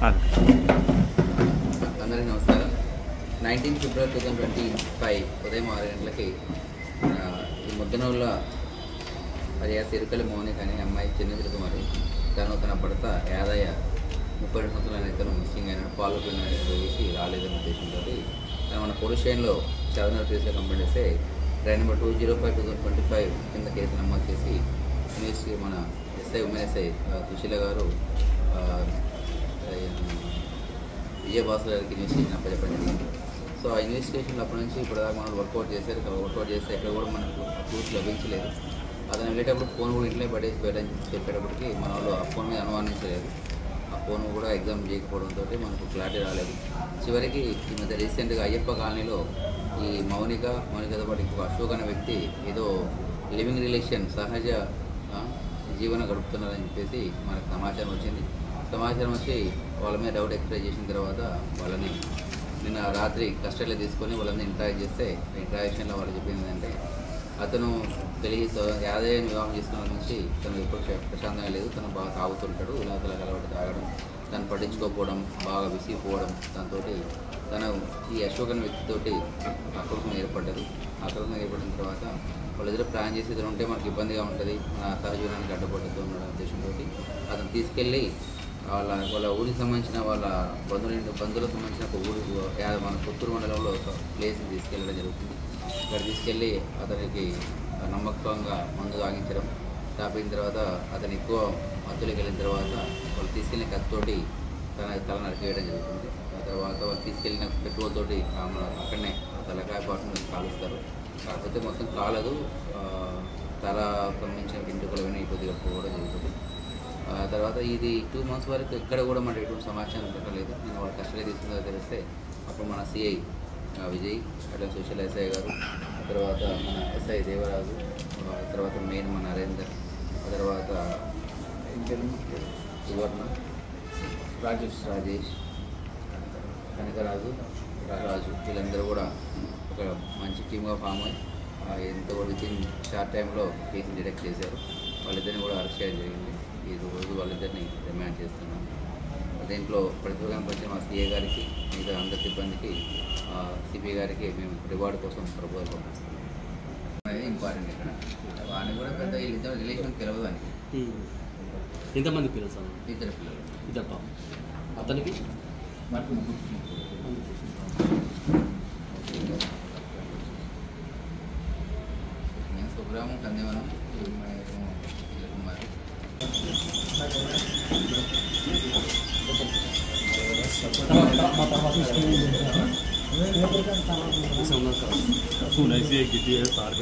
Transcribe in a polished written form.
అందరికీ నమస్కారం. 19 ఫిబ్రవరి 2025 ఉదయం 6 గంటలకి ఈ ముద్దనూళ్ళ alias ఇరుకలి మౌనిక అనే అమ్మాయి చిన్న కుమారి తన భర్త యాదయ్య 32 సంవత్సరాల ఇతను మిస్సింగ్ అయిన పాలు వేసి రాలేదనే ఉద్దేశంతో మన పోలీస్ స్టేషన్లో చదవనర్ కేసులో కంప్లైంట్ చేస్తే ట్రైన్ నెంబర్ 205/2025 కింద కేసు నమోదు చేసి యూనివర్సిటీ మన ఉమెన్ ఎస్ఐ సుశీల గారు విజయభాస్కర్ గారికి ఇన్వెస్టిగేషన్ అప్పచెప్పడం జరిగింది. సో ఆ ఇన్వెస్టిగేషన్లో అప్పటి నుంచి ఇప్పటిదాకా మనం వర్కౌట్ చేస్తే ఎక్కడ కూడా మనకు ప్రూఫ్ లభించలేదు. అతను వెళ్ళేటప్పుడు ఫోన్ కూడా ఇంట్లో పడేసి చెప్పేటప్పటికి మన వాళ్ళు ఆ ఫోన్ మీద అనుమానించలేదు. ఆ ఫోన్ కూడా ఎగ్జామ్ చేయకపోవడంతో మనకు క్లారిటీ రాలేదు. చివరికి ఈ మధ్య రీసెంట్గా అయ్యప్ప కాలనీలో ఈ మౌనికతో పాటు ఇంకొక అశోక్ అనే వ్యక్తి ఏదో లివింగ్ రిలేషన్ సహజ జీవనం గడుపుతున్నారని చెప్పేసి మనకు సమాచారం వచ్చింది. సమాచారం వచ్చి వాళ్ళ మీద డౌట్ ఎక్స్ప్రెస్ చేసిన తర్వాత వాళ్ళని నిన్న రాత్రి కస్టడీలో తీసుకొని వాళ్ళని ఇంటరాక్ట్ చేస్తే ఇంటరాక్షన్లో వాళ్ళు చెప్పింది ఏంటంటే అతను యాదయ్యని వివాహం చేసుకున్న నుంచి తను ఎప్పుడు ప్రశాంతంగా లేదు. తను బాగా తాగుతుంటాడు, విలాసాలకు అలవాటు తాగడం, తను పట్టించుకోకపోవడం, బాగా విసిగిపోవడం, దాంతో తను ఈ అశోక్ అనే వ్యక్తితోటి అక్రమం ఏర్పడ్డది. అక్రమం ఏర్పడిన తర్వాత వాళ్ళిద్దరూ ప్లాన్ చేసి ఇతను ఉంటే మనకు ఇబ్బందిగా ఉంటుంది, మన సహజీవనానికి అడ్డుపడుతూ ఉన్న ఉద్దేశంతో అతను తీసుకెళ్ళి వాళ్ళ ఊరికి సంబంధించిన వాళ్ళ బంధువులకు సంబంధించిన ఒక ఊరు మన పుత్తూరు మండలంలో ఒక ప్లేస్ని తీసుకెళ్ళడం జరుగుతుంది. ఇక్కడ తీసుకెళ్ళి అతనికి నమ్మకంగా మందు తాగించడం, తాపిన తర్వాత అతను ఎక్కువ మత్తులోకి వెళ్ళిన తర్వాత వాళ్ళు తీసుకెళ్ళిన కత్తితోటి తల నరికేయడం జరుగుతుంది. ఆ తర్వాత వాళ్ళు తీసుకెళ్ళిన పెట్రోల్ తోటి అక్కడనే తలకాయ పాటును కాలుస్తారు. కాకపోతే మొత్తం కాలదు, తల సంబంధించిన వెంట్రుకలు విని కొద్దిగా పోవడం జరుగుతుంది. తర్వాత ఇది 2 months వరకు ఎక్కడ కూడా మనకి ఎటువంటి సమాచారం దొరకలేదు. నేను వాళ్ళు కస్టడీ తీసుకుందా తెలిస్తే అప్పుడు మన సిఐ విజయ్, అట్లా సోషల్ ఎస్ఐ గారు, తర్వాత మన ఎస్ఐ దేవరాజు, తర్వాత మెయిన్ మన నరేందర్, ఆ తర్వాత సువర్ణ, రాజేష్, కనకరాజు, రాజు వీళ్ళందరూ కూడా ఒక మంచి టీమ్గా ఫామ్ అయ్యి ఎంతో వితిన్ షార్ట్ టైంలో కేసుని డిటెక్ట్ చేశారు. వాళ్ళిద్దరిని కూడా అరెస్ట్ చేయడం జరిగింది. ఈ రోజు వాళ్ళిద్దరిని రిమాండ్ చేస్తున్నాం. దీంట్లో ప్రతిభాగం వచ్చిన మా సిఏ గారికి, మిగతా అందరి సిబ్బందికి, సిపి గారికి మేము రివార్డు కోసం ప్రపోజల్ పంపిస్తున్నాం. అనేది ఇంపార్టెంట్. ఇక్కడ వాడిని కూడా పెద్ద వీళ్ళిద్దరు రిలేషన్ తెలియదు అని. ఎంతమంది పిల్లలు సార్? 2 పిల్లలు. అతనికి నేను సుబ్రహ్మణ్యం కందేవనం కుమార్. सुन ऐसे गिटी है सार